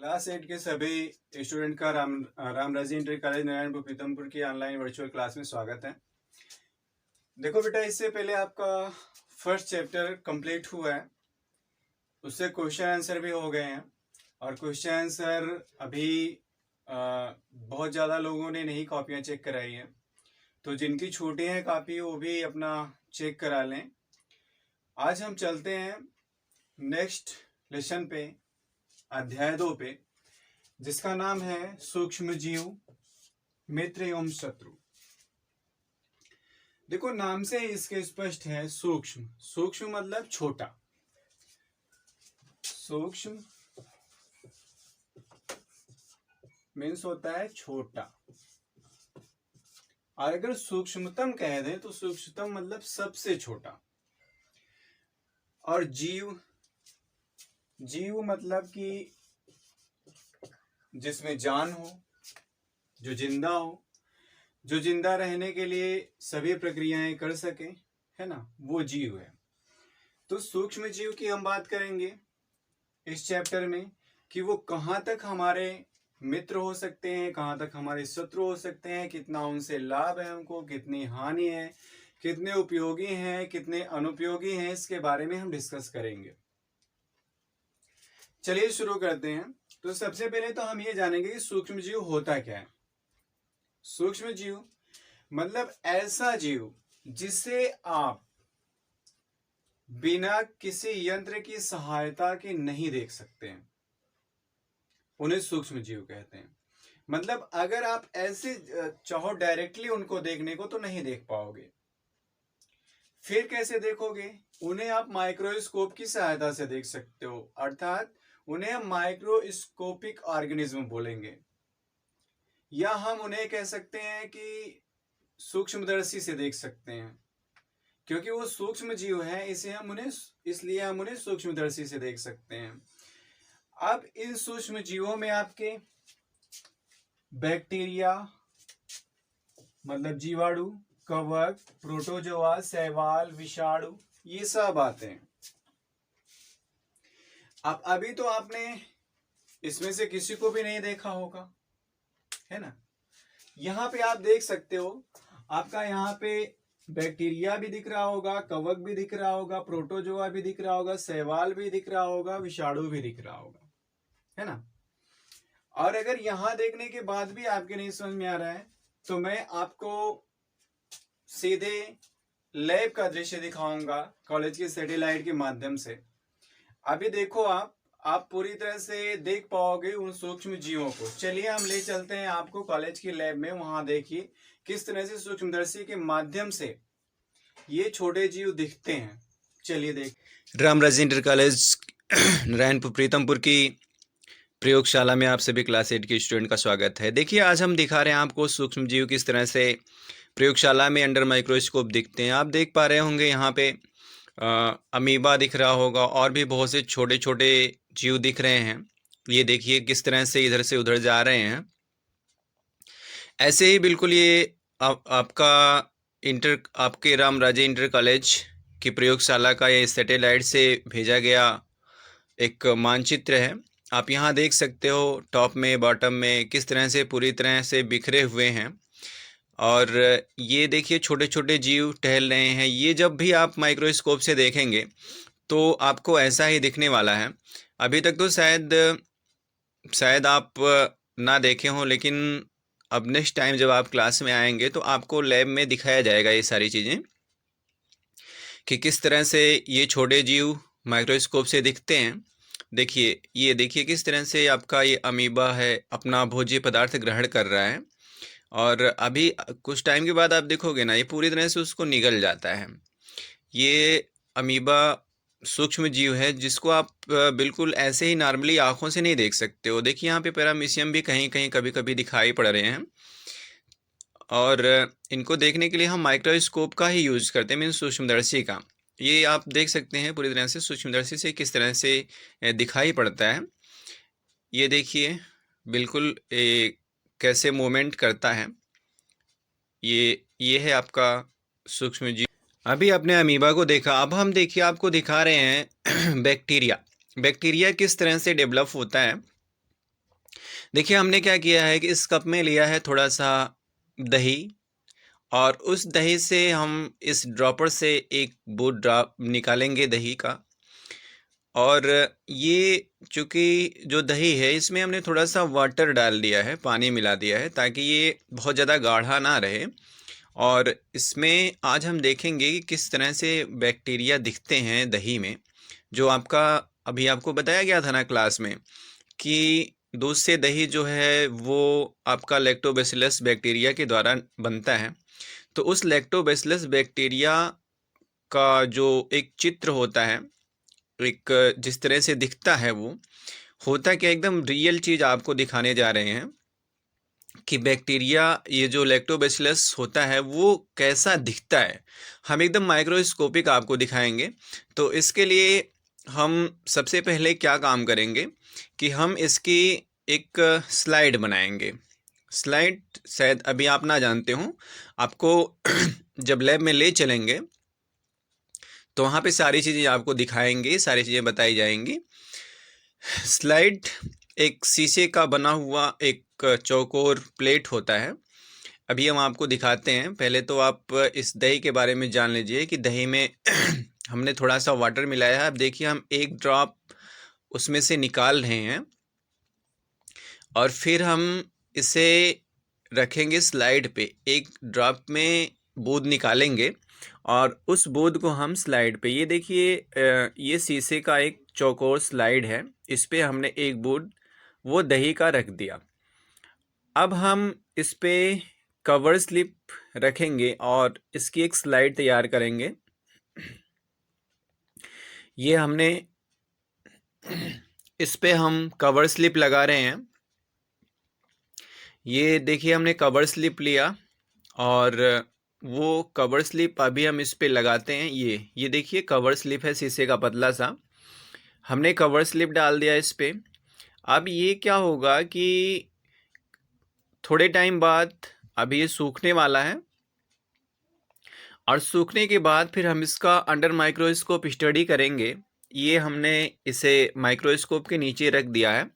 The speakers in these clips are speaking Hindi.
क्लास 8 के सभी स्टूडेंट का रामराजी इंटर कॉलेज नारायणपुर पीतमपुर की ऑनलाइन वर्चुअल क्लास में स्वागत है। देखो बेटा, इससे पहले आपका फर्स्ट चैप्टर कंप्लीट हुआ है, उससे क्वेश्चन आंसर भी हो गए हैं और क्वेश्चन आंसर अभी बहुत ज़्यादा लोगों ने नहीं कॉपियाँ चेक कराई हैं, तो जिनकी छूटी हैं कॉपी वो भी अपना चेक करा लें। आज हम चलते हैं नेक्स्ट लेसन पे, अध्याय 2 पे, जिसका नाम है सूक्ष्म जीव, मित्र एवं शत्रु। देखो, नाम से इसके स्पष्ट है सूक्ष्म। सूक्ष्म मतलब छोटा। सूक्ष्म मीन्स होता है छोटा, और अगर सूक्ष्मतम कह दें तो सूक्ष्मतम मतलब सबसे छोटा। और जीव, जीव मतलब कि जिसमें जान हो, जो जिंदा हो, जो जिंदा रहने के लिए सभी प्रक्रियाएं कर सके, है ना, वो जीव है। तो सूक्ष्म जीव की हम बात करेंगे इस चैप्टर में कि वो कहाँ तक हमारे मित्र हो सकते हैं, कहाँ तक हमारे शत्रु हो सकते हैं, कितना उनसे लाभ है हमको, कितनी हानि है, कितने उपयोगी हैं, कितने अनुपयोगी हैं, इसके बारे में हम डिस्कस करेंगे। चलिए शुरू करते हैं। तो सबसे पहले तो हम ये जानेंगे कि सूक्ष्म जीव होता क्या है। सूक्ष्म जीव मतलब ऐसा जीव जिसे आप बिना किसी यंत्र की सहायता के नहीं देख सकते हैं, उन्हें सूक्ष्म जीव कहते हैं। मतलब अगर आप ऐसे चाहो डायरेक्टली उनको देखने को तो नहीं देख पाओगे। फिर कैसे देखोगे? उन्हें आप माइक्रोस्कोप की सहायता से देख सकते हो, अर्थात उन्हें हम माइक्रोस्कोपिक ऑर्गेनिज्म बोलेंगे, या हम उन्हें कह सकते हैं कि सूक्ष्मदर्शी से देख सकते हैं, क्योंकि वो सूक्ष्म जीव है, इसलिए हम उन्हें सूक्ष्मदर्शी से देख सकते हैं। अब इन सूक्ष्म जीवों में आपके बैक्टीरिया मतलब जीवाणु, कवक, प्रोटोजोआ, शैवाल, विषाणु, ये सब आते हैं। अब अभी तो आपने इसमें से किसी को भी नहीं देखा होगा, है ना। यहाँ पे आप देख सकते हो, आपका यहाँ पे बैक्टीरिया भी दिख रहा होगा, कवक भी दिख रहा होगा, प्रोटोजोआ भी दिख रहा होगा, शैवाल भी दिख रहा होगा, विषाणु भी दिख रहा होगा, है ना। और अगर यहाँ देखने के बाद भी आपके नहीं समझ में आ रहा है तो मैं आपको सीधे लैब का दृश्य दिखाऊंगा कॉलेज के सैटेलाइट के माध्यम से। अभी देखो, आप पूरी तरह से देख पाओगे उन सूक्ष्म जीवों को। चलिए हम ले चलते हैं आपको कॉलेज की लैब में, वहां देखिए किस तरह से सूक्ष्मदर्शी के माध्यम से ये छोटे जीव दिखते हैं। चलिए देख। रामराज इंटर कॉलेज नारायणपुर प्रीतमपुर की प्रयोगशाला में आप सभी क्लास 8 के स्टूडेंट का स्वागत है। देखिए, आज हम दिखा रहे हैं आपको सूक्ष्म जीव किस तरह से प्रयोगशाला में अंडर माइक्रोस्कोप दिखते हैं। आप देख पा रहे होंगे यहाँ पे अमीबा दिख रहा होगा, और भी बहुत से छोटे छोटे जीव दिख रहे हैं। ये देखिए किस तरह से इधर से उधर जा रहे हैं। ऐसे ही बिल्कुल ये आपके रामराजे इंटर कॉलेज की प्रयोगशाला का ये सैटेलाइट से भेजा गया एक मानचित्र है। आप यहाँ देख सकते हो टॉप में बॉटम में किस तरह से पूरी तरह से बिखरे हुए हैं। और ये देखिए छोटे छोटे जीव टहल रहे हैं। ये जब भी आप माइक्रोस्कोप से देखेंगे तो आपको ऐसा ही दिखने वाला है। अभी तक तो शायद आप ना देखे हों, लेकिन अब नेक्स्ट टाइम जब आप क्लास में आएंगे तो आपको लैब में दिखाया जाएगा ये सारी चीज़ें कि किस तरह से ये छोटे जीव माइक्रोस्कोप से दिखते हैं। देखिए, ये देखिए किस तरह से आपका ये अमीबा है अपना भोज्य पदार्थ ग्रहण कर रहा है, और अभी कुछ टाइम के बाद आप देखोगे ना ये पूरी तरह से उसको निगल जाता है। ये अमीबा सूक्ष्म जीव है जिसको आप बिल्कुल ऐसे ही नॉर्मली आंखों से नहीं देख सकते हो। देखिए यहाँ पे पैरामीशियम भी कहीं कहीं कभी कभी दिखाई पड़ रहे हैं, और इनको देखने के लिए हम माइक्रोस्कोप का ही यूज करते हैं, मीन सूक्ष्मदर्शी का। ये आप देख सकते हैं पूरी तरह से सूक्ष्मदर्शी से किस तरह से दिखाई पड़ता है। ये देखिए बिल्कुल कैसे मूवमेंट करता है। ये है आपका सूक्ष्म जीव। अभी आपने अमीबा को देखा, अब हम देखिए आपको दिखा रहे हैं बैक्टीरिया। बैक्टीरिया किस तरह से डेवलप होता है। देखिए हमने क्या किया है कि इस कप में लिया है थोड़ा सा दही, और उस दही से हम इस ड्रॉपर से एक बूंद ड्रॉप निकालेंगे दही का। और ये चूँकि जो दही है इसमें हमने थोड़ा सा वाटर डाल दिया है, पानी मिला दिया है, ताकि ये बहुत ज़्यादा गाढ़ा ना रहे। और इसमें आज हम देखेंगे कि किस तरह से बैक्टीरिया दिखते हैं दही में। जो आपका अभी आपको बताया गया था ना क्लास में कि दूध से दही जो है वो आपका लैक्टोबैसिलस बैक्टीरिया के द्वारा बनता है। तो उस लैक्टोबैसिलस बैक्टीरिया का जो एक चित्र होता है, एक जिस तरह से दिखता है, वो होता क्या, एकदम रियल चीज़ आपको दिखाने जा रहे हैं कि बैक्टीरिया, ये जो लैक्टोबैसिलस होता है वो कैसा दिखता है। हम एकदम माइक्रोस्कोपिक आपको दिखाएंगे। तो इसके लिए हम सबसे पहले क्या काम करेंगे कि हम इसकी एक स्लाइड बनाएंगे। स्लाइड शायद अभी आप ना जानते हो, आपको जब लैब में ले चलेंगे तो वहाँ पे सारी चीज़ें आपको दिखाएंगे, सारी चीज़ें बताई जाएंगी। स्लाइड एक शीशे का बना हुआ एक चौकोर प्लेट होता है। अभी हम आपको दिखाते हैं। पहले तो आप इस दही के बारे में जान लीजिए कि दही में हमने थोड़ा सा वाटर मिलाया है। अब देखिए हम एक ड्रॉप उसमें से निकाल रहे हैं और फिर हम इसे रखेंगे स्लाइड पे। एक ड्रॉप में बूंद निकालेंगे और उस बूंद को हम स्लाइड पे, ये देखिए ये शीशे का एक चौकोर स्लाइड है, इस पे हमने एक बूंद वो दही का रख दिया। अब हम इस पे कवर स्लिप रखेंगे और इसकी एक स्लाइड तैयार करेंगे। ये हमने इस पे हम कवर स्लिप लगा रहे हैं। ये देखिए हमने कवर स्लिप लिया और वो कवर स्लिप अभी हम इस पे लगाते हैं। ये देखिए कवर स्लिप है शीशे का पतला सा, हमने कवर स्लिप डाल दिया इस पे। अब ये क्या होगा कि थोड़े टाइम बाद अभी ये सूखने वाला है और सूखने के बाद फिर हम इसका अंडर माइक्रोस्कोप स्टडी करेंगे। ये हमने इसे माइक्रोस्कोप के नीचे रख दिया है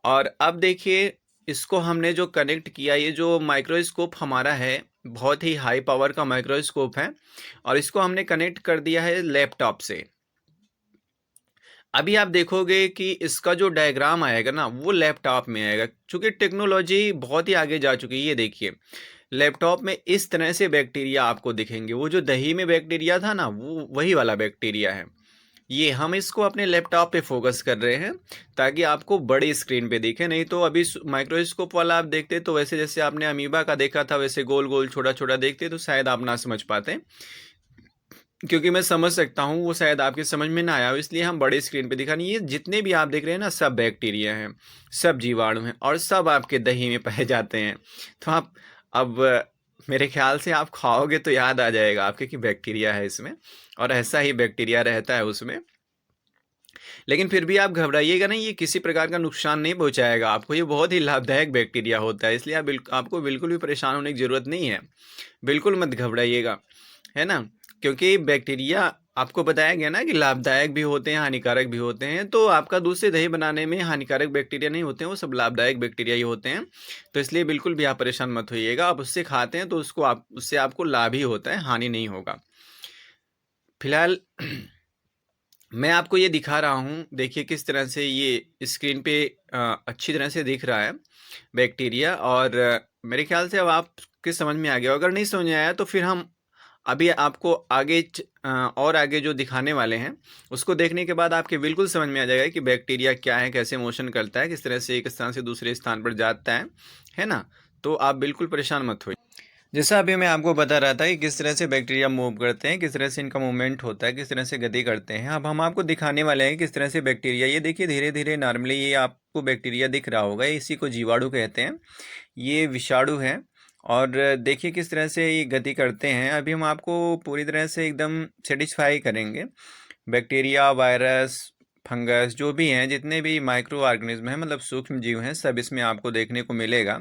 और अब देखिए इसको हमने जो कनेक्ट किया, ये जो माइक्रोस्कोप हमारा है बहुत ही हाई पावर का माइक्रोस्कोप है और इसको हमने कनेक्ट कर दिया है लैपटॉप से। अभी आप देखोगे कि इसका जो डायग्राम आएगा ना वो लैपटॉप में आएगा, क्योंकि टेक्नोलॉजी बहुत ही आगे जा चुकी है। ये देखिए लैपटॉप में इस तरह से बैक्टीरिया आपको दिखेंगे। वो जो दही में बैक्टीरिया था ना वो वही वाला बैक्टीरिया है। ये हम इसको अपने लैपटॉप पे फोकस कर रहे हैं ताकि आपको बड़ी स्क्रीन पे दिखे। नहीं तो अभी माइक्रोस्कोप वाला आप देखते तो वैसे जैसे आपने अमीबा का देखा था वैसे गोल गोल छोटा छोटा देखते तो शायद आप ना समझ पाते, क्योंकि मैं समझ सकता हूँ वो शायद आपके समझ में ना आया हो, इसलिए हम बड़े स्क्रीन पे दिखा नहीं। ये जितने भी आप देख रहे हैं ना सब बैक्टीरिया हैं, सब जीवाणु हैं और सब आपके दही में पाए जाते हैं। तो आप अब मेरे ख्याल से आप खाओगे तो याद आ जाएगा आपके कि बैक्टीरिया है इसमें, और ऐसा ही बैक्टीरिया रहता है उसमें। लेकिन फिर भी आप घबराइएगा नहीं, ये किसी प्रकार का नुकसान नहीं पहुंचाएगा आपको। ये बहुत ही लाभदायक बैक्टीरिया होता है, इसलिए आपको बिल्कुल भी परेशान होने की ज़रूरत नहीं है। बिल्कुल मत घबराइएगा, है ना। क्योंकि बैक्टीरिया आपको बताया गया ना कि लाभदायक भी होते हैं हानिकारक भी होते हैं। तो आपका दूध से दही बनाने में हानिकारक बैक्टीरिया नहीं होते हैं, वो सब लाभदायक बैक्टीरिया ही होते हैं। तो इसलिए बिल्कुल भी आप परेशान मत होइएगा। आप उससे खाते हैं तो उससे आपको लाभ ही होता है, हानि नहीं होगा। फिलहाल मैं आपको ये दिखा रहा हूँ, देखिए किस तरह से ये स्क्रीन पे अच्छी तरह से दिख रहा है बैक्टीरिया। और मेरे ख्याल से अब आपके समझ में आ गया। अगर नहीं समझ में आया तो फिर हम अभी आपको आगे और आगे जो दिखाने वाले हैं उसको देखने के बाद आपके बिल्कुल समझ में आ जाएगा कि बैक्टीरिया क्या है, कैसे मोशन करता है, किस तरह से एक स्थान से दूसरे स्थान पर जाता है ना। तो आप बिल्कुल परेशान मत होइए। जैसा अभी मैं आपको बता रहा था कि किस तरह से बैक्टीरिया मूव करते हैं, किस तरह से इनका मूवमेंट होता है, किस तरह से गति करते हैं। अब हम आपको दिखाने वाले हैं किस तरह से बैक्टीरिया, ये देखिए धीरे धीरे नॉर्मली ये आपको बैक्टीरिया दिख रहा होगा, इसी को जीवाणु कहते हैं। ये विषाणु हैं और देखिए किस तरह से ये गति करते हैं। अभी हम आपको पूरी तरह से एकदम सेटिस्फाई करेंगे। बैक्टीरिया, वायरस, फंगस जो भी हैं, जितने भी माइक्रो ऑर्गेनिज्म हैं, मतलब सूक्ष्म जीव हैं, सब इसमें आपको देखने को मिलेगा।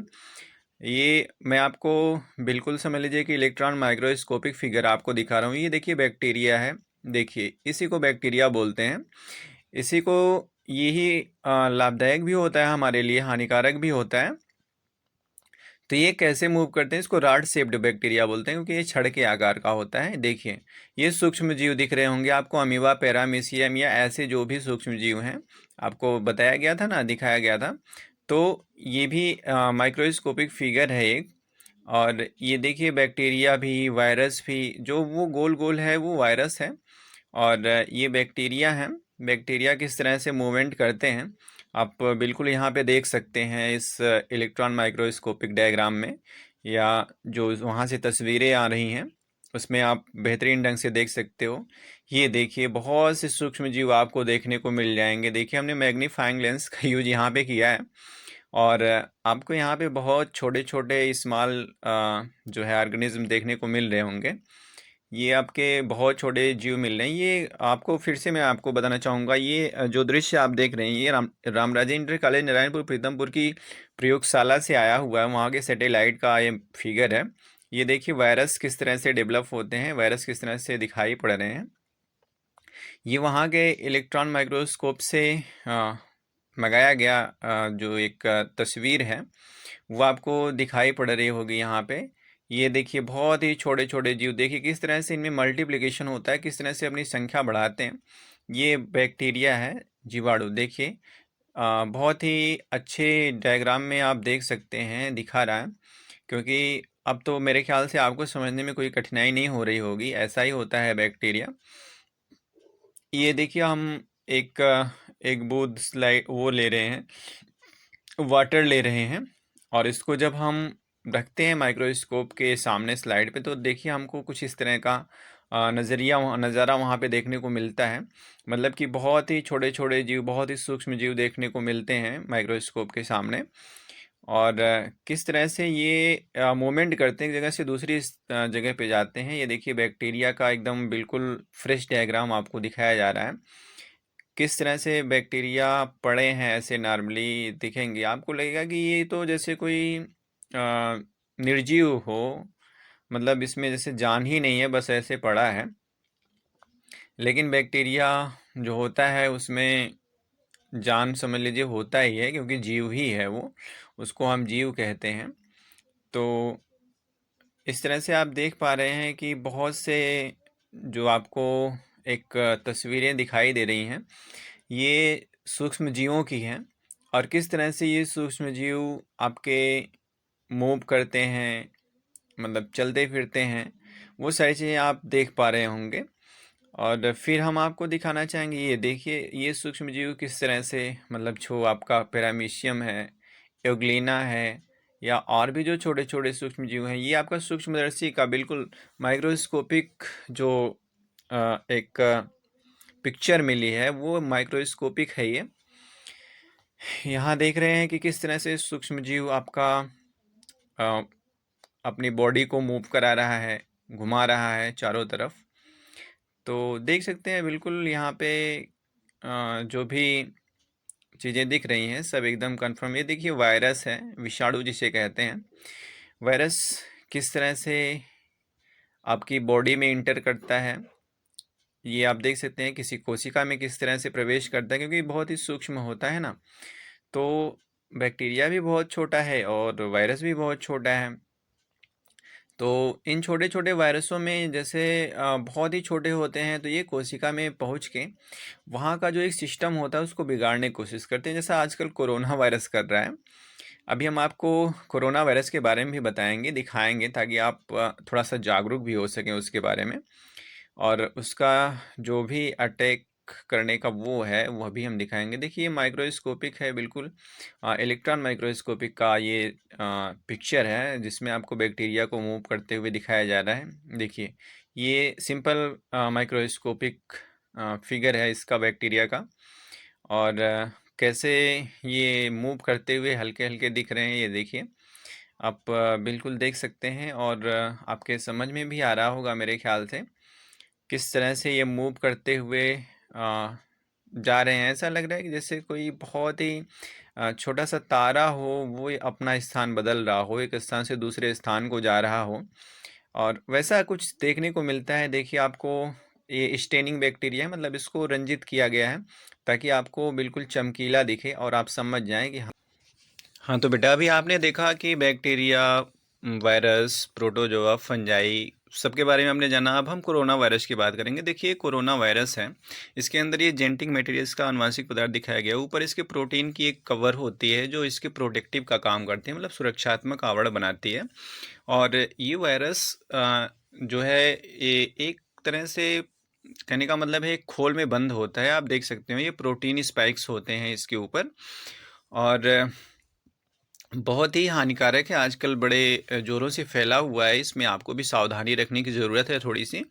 ये मैं आपको बिल्कुल समझ लीजिए कि इलेक्ट्रॉन माइक्रोस्कोपिक फिगर आपको दिखा रहा हूँ। ये देखिए बैक्टीरिया है, देखिए इसी को बैक्टीरिया बोलते हैं। इसी को यही लाभदायक भी होता है हमारे लिए, हानिकारक भी होता है। तो ये कैसे मूव करते हैं, इसको रॉड शेप्ड बैक्टीरिया बोलते हैं, क्योंकि ये छड़ के आकार का होता है। देखिए ये सूक्ष्म जीव दिख रहे होंगे आपको, अमीबा, पैरामीशियम या ऐसे जो भी सूक्ष्म जीव हैं, आपको बताया गया था ना, दिखाया गया था। तो ये भी माइक्रोस्कोपिक फिगर है एक। और ये देखिए बैक्टीरिया भी, वायरस भी, जो वो गोल गोल है वो वायरस है, और ये बैक्टीरिया हैं। बैक्टीरिया किस तरह से मूवमेंट करते हैं आप बिल्कुल यहाँ पे देख सकते हैं इस इलेक्ट्रॉन माइक्रोस्कोपिक डायग्राम में, या जो वहाँ से तस्वीरें आ रही हैं उसमें आप बेहतरीन ढंग से देख सकते हो। ये देखिए बहुत से सूक्ष्म जीव आपको देखने को मिल जाएंगे। देखिए हमने मैग्नीफाइंग लेंस का यूज यहाँ पे किया है, और आपको यहाँ पे बहुत छोटे छोटे स्मॉल जो है ऑर्गेनिज्म देखने को मिल रहे होंगे। ये आपके बहुत छोटे जीव मिल रहे हैं। ये आपको फिर से मैं आपको बताना चाहूँगा, ये जो दृश्य आप देख रहे हैं ये रामराजे इंटर कॉलेज नारायणपुर प्रीतमपुर की प्रयोगशाला से आया हुआ है, वहाँ के सैटेलाइट का ये फिगर है। ये देखिए वायरस किस तरह से डेवलप होते हैं, वायरस किस तरह से दिखाई पड़ रहे हैं। ये वहाँ के इलेक्ट्रॉन माइक्रोस्कोप से मंगाया गया जो एक तस्वीर है वो आपको दिखाई पड़ रही होगी यहाँ पे। ये देखिए बहुत ही छोटे छोटे जीव, देखिए किस तरह से इनमें मल्टीप्लिकेशन होता है, किस तरह से अपनी संख्या बढ़ाते हैं। ये बैक्टीरिया है, जीवाणु। देखिए बहुत ही अच्छे डायग्राम में आप देख सकते हैं, दिखा रहा है, क्योंकि अब तो मेरे ख्याल से आपको समझने में कोई कठिनाई नहीं हो रही होगी, ऐसा ही होता है बैक्टीरिया। ये देखिए हम एक एक बूंद स्लाइड वो ले रहे हैं, वाटर ले रहे हैं, और इसको जब हम रखते हैं माइक्रोस्कोप के सामने स्लाइड पे, तो देखिए हमको कुछ इस तरह का नज़ारा वहाँ पे देखने को मिलता है। मतलब कि बहुत ही छोटे छोटे जीव, बहुत ही सूक्ष्म जीव देखने को मिलते हैं माइक्रोस्कोप के सामने। और किस तरह से ये मूवमेंट करते हैं, एक जगह से दूसरी जगह पे जाते हैं। ये देखिए बैक्टीरिया का एकदम बिल्कुल फ्रेश डायग्राम आपको दिखाया जा रहा है। किस तरह से बैक्टीरिया पड़े हैं, ऐसे नॉर्मली दिखेंगे, आपको लगेगा कि ये तो जैसे कोई निर्जीव हो, मतलब इसमें जैसे जान ही नहीं है, बस ऐसे पड़ा है। लेकिन बैक्टीरिया जो होता है उसमें जान समझ लीजिए होता ही है, क्योंकि जीव ही है वो, उसको हम जीव कहते हैं। तो इस तरह से आप देख पा रहे हैं कि बहुत से जो आपको एक तस्वीरें दिखाई दे रही हैं ये सूक्ष्म जीवों की हैं, और किस तरह से ये सूक्ष्म जीव आपके मूव करते हैं, मतलब चलते फिरते हैं, वो सारी चीज़ें आप देख पा रहे होंगे। और फिर हम आपको दिखाना चाहेंगे, ये देखिए ये सूक्ष्म जीव किस तरह से, मतलब जो आपका पैरामीशियम है, एवग्लिना है, या और भी जो छोटे छोटे सूक्ष्म जीव हैं, ये आपका सूक्ष्मदर्शी का बिल्कुल माइक्रोस्कोपिक जो एक पिक्चर मिली है वो माइक्रोस्कोपिक है। ये यहाँ देख रहे हैं कि किस तरह से सूक्ष्म जीव आपका अ, अपनी बॉडी को मूव करा रहा है, घुमा रहा है चारों तरफ। तो देख सकते हैं बिल्कुल यहाँ पे जो भी चीज़ें दिख रही हैं सब एकदम कंफर्म। ये देखिए वायरस है, विषाणु जिसे कहते हैं। वायरस किस तरह से आपकी बॉडी में इंटर करता है, ये आप देख सकते हैं किसी कोशिका में किस तरह से प्रवेश करता है, क्योंकि बहुत ही सूक्ष्म होता है ना। तो बैक्टीरिया भी बहुत छोटा है और वायरस भी बहुत छोटा है। तो इन छोटे छोटे वायरसों में जैसे बहुत ही छोटे होते हैं, तो ये कोशिका में पहुंच के वहाँ का जो एक सिस्टम होता है उसको बिगाड़ने की कोशिश करते हैं, जैसा आजकल कोरोना वायरस कर रहा है। अभी हम आपको कोरोना वायरस के बारे में भी बताएंगे, दिखाएंगे, ताकि आप थोड़ा सा जागरूक भी हो सकें उसके बारे में। और उसका जो भी अटैक करने का वो है वह भी हम दिखाएंगे। देखिए ये माइक्रोस्कोपिक है बिल्कुल, इलेक्ट्रॉन माइक्रोस्कोपिक का ये पिक्चर है जिसमें आपको बैक्टीरिया को मूव करते हुए दिखाया जा रहा है। देखिए ये सिंपल माइक्रोस्कोपिक फिगर है इसका, बैक्टीरिया का। और कैसे ये मूव करते हुए हल्के हल्के दिख रहे हैं, ये देखिए आप बिल्कुल देख सकते हैं। और आपके समझ में भी आ रहा होगा मेरे ख्याल से किस तरह से ये मूव करते हुए जा रहे हैं। ऐसा लग रहा है कि जैसे कोई बहुत ही छोटा सा तारा हो, वो अपना स्थान बदल रहा हो, एक स्थान से दूसरे स्थान को जा रहा हो, और वैसा कुछ देखने को मिलता है। देखिए आपको ये स्टेनिंग बैक्टीरिया है, मतलब इसको रंजित किया गया है ताकि आपको बिल्कुल चमकीला दिखे और आप समझ जाएं कि हाँ। तो बेटा अभी आपने देखा कि बैक्टीरिया, वायरस, प्रोटोजोआ, फंजाई सबके बारे में हमने जाना। अब हम कोरोना वायरस की बात करेंगे। देखिए कोरोना वायरस है, इसके अंदर ये जेनेटिक मटेरियल्स का अनुवांशिक पदार्थ दिखाया गया है। ऊपर इसके प्रोटीन की एक कवर होती है जो इसके प्रोटेक्टिव का काम करती है, मतलब सुरक्षात्मक आवरण बनाती है। और ये वायरस जो है ये एक तरह से कहने का मतलब है खोल में बंद होता है। आप देख सकते हो ये प्रोटीन स्पाइक्स होते हैं इसके ऊपर, और बहुत ही हानिकारक है। आजकल बड़े ज़ोरों से फैला हुआ है, इसमें आपको भी सावधानी रखने की ज़रूरत है थोड़ी सी।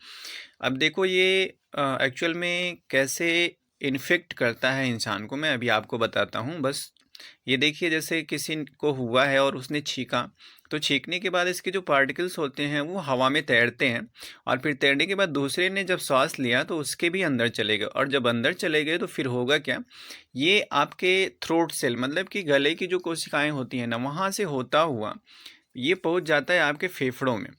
अब देखो ये एक्चुअल में कैसे इन्फेक्ट करता है इंसान को, मैं अभी आपको बताता हूँ। बस ये देखिए, जैसे किसी को हुआ है और उसने छींका, तो छींकने के बाद इसके जो पार्टिकल्स होते हैं वो हवा में तैरते हैं, और फिर तैरने के बाद दूसरे ने जब सांस लिया तो उसके भी अंदर चले गए, और जब अंदर चले गए तो फिर होगा क्या, ये आपके थ्रोट सेल मतलब कि गले की जो कोशिकाएं होती हैं ना, वहाँ से होता हुआ ये पहुँच जाता है आपके फेफड़ों में।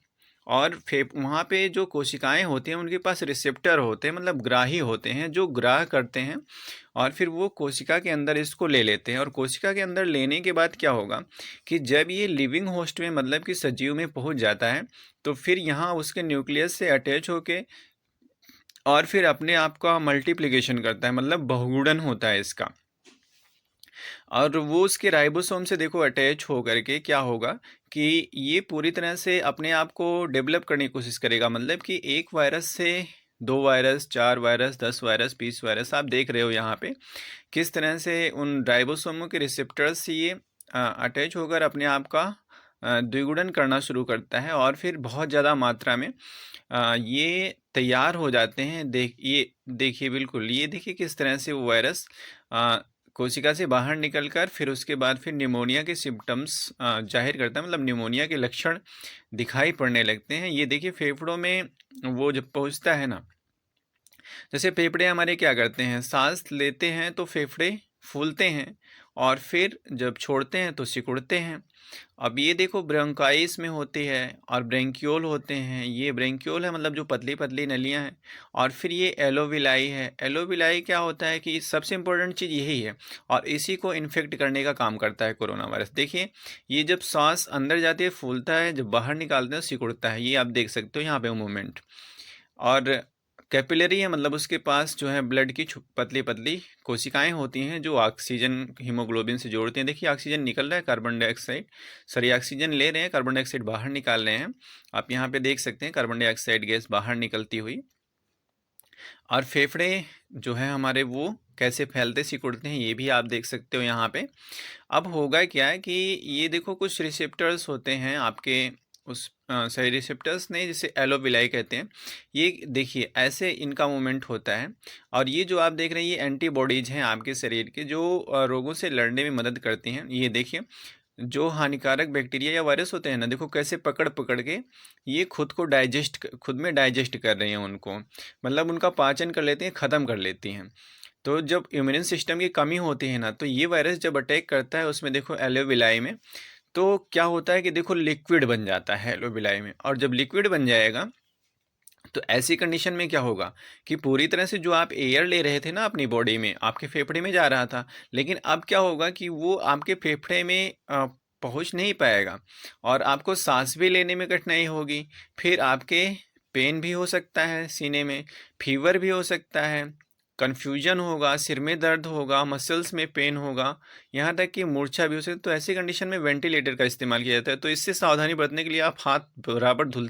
और वहाँ पे जो कोशिकाएं होती हैं उनके पास रिसेप्टर होते हैं, मतलब ग्राही होते हैं जो ग्राह करते हैं, और फिर वो कोशिका के अंदर इसको ले लेते हैं। और कोशिका के अंदर लेने के बाद क्या होगा कि जब ये लिविंग होस्ट में मतलब कि सजीव में पहुंच जाता है, तो फिर यहाँ उसके न्यूक्लियस से अटैच होके और फिर अपने आप का मल्टीप्लिकेशन करता है, मतलब बहुगुणन होता है इसका। और वो उसके राइबोसोम से देखो अटैच हो करके क्या होगा कि ये पूरी तरह से अपने आप को डेवलप करने की कोशिश करेगा। मतलब कि एक वायरस से 2 वायरस, 4 वायरस, 10 वायरस, 20 वायरस, आप देख रहे हो यहाँ पे किस तरह से उन राइबोसोमों के रिसेप्टर्स से ये अटैच होकर अपने आप का द्विगुणन करना शुरू करता है, और फिर बहुत ज़्यादा मात्रा में ये तैयार हो जाते हैं। देखिए बिल्कुल, ये देखिए किस तरह से वो वायरस कोशिका से बाहर निकलकर फिर उसके बाद फिर निमोनिया के सिम्टम्स जाहिर करता है, मतलब निमोनिया के लक्षण दिखाई पड़ने लगते हैं। ये देखिए फेफड़ों में वो जब पहुंचता है ना, जैसे फेफड़े हमारे क्या करते हैं, सांस लेते हैं तो फेफड़े फूलते हैं, और फिर जब छोड़ते हैं तो सिकुड़ते हैं। अब ये देखो ब्रोंकाइस में होती है, और ब्रेंक्यूल होते हैं। ये ब्रेंक्यूल है मतलब जो पतली पतली नलियां हैं, और फिर ये एलोविलाई है। एलोविलाई क्या होता है कि सबसे इम्पोर्टेंट चीज़ यही है, और इसी को इन्फेक्ट करने का काम करता है कोरोना वायरस। देखिए ये जब सांस अंदर जाती है फूलता है, जब बाहर निकालते हैं सिकुड़ता है। ये आप देख सकते हो यहाँ पे मूवमेंट। और कैपिलरी है, मतलब उसके पास जो है ब्लड की पतली पतली कोशिकाएं होती हैं जो ऑक्सीजन हीमोग्लोबिन से जोड़ती हैं। देखिए ऑक्सीजन निकल रहा है, कार्बन डाइऑक्साइड सॉरी ऑक्सीजन ले रहे हैं, कार्बन डाइऑक्साइड बाहर निकाल रहे हैं। आप यहाँ पे देख सकते हैं कार्बन डाइऑक्साइड गैस बाहर निकलती हुई। और फेफड़े जो है हमारे वो कैसे फैलते सिकुड़ते हैं ये भी आप देख सकते हो यहाँ पे। अब होगा क्या है कि ये देखो कुछ रिसेप्टर्स होते हैं आपके उस सही रिसेप्टर्स नहीं, जिसे एलोविलाई कहते हैं। ये देखिए ऐसे इनका मूवमेंट होता है, और ये जो आप देख रहे हैं ये एंटीबॉडीज हैं आपके शरीर के जो रोगों से लड़ने में मदद करती हैं। ये देखिए जो हानिकारक बैक्टीरिया या वायरस होते हैं ना, देखो कैसे पकड़ पकड़ के ये खुद में डाइजेस्ट कर रहे हैं उनको, मतलब उनका पाचन कर लेते हैं, ख़त्म कर लेती हैं। तो जब इम्यून सिस्टम की कमी होती है ना, तो ये वायरस जब अटैक करता है उसमें देखो एलोविलाई में, तो क्या होता है कि देखो लिक्विड बन जाता है एलोविलाई में। और जब लिक्विड बन जाएगा तो ऐसी कंडीशन में क्या होगा कि पूरी तरह से जो आप एयर ले रहे थे ना अपनी बॉडी में, आपके फेफड़े में जा रहा था, लेकिन अब क्या होगा कि वो आपके फेफड़े में पहुंच नहीं पाएगा, और आपको सांस भी लेने में कठिनाई होगी। फिर आपके पेन भी हो सकता है सीने में, फीवर भी हो सकता है, कन्फ्यूजन होगा, सिर में दर्द होगा, मसल्स में पेन होगा, यहाँ तक कि मूर्छा भी हो सकती है। तो ऐसी कंडीशन में वेंटिलेटर का इस्तेमाल किया जाता है। तो इससे सावधानी बरतने के लिए आप हाथ बराबर धुलते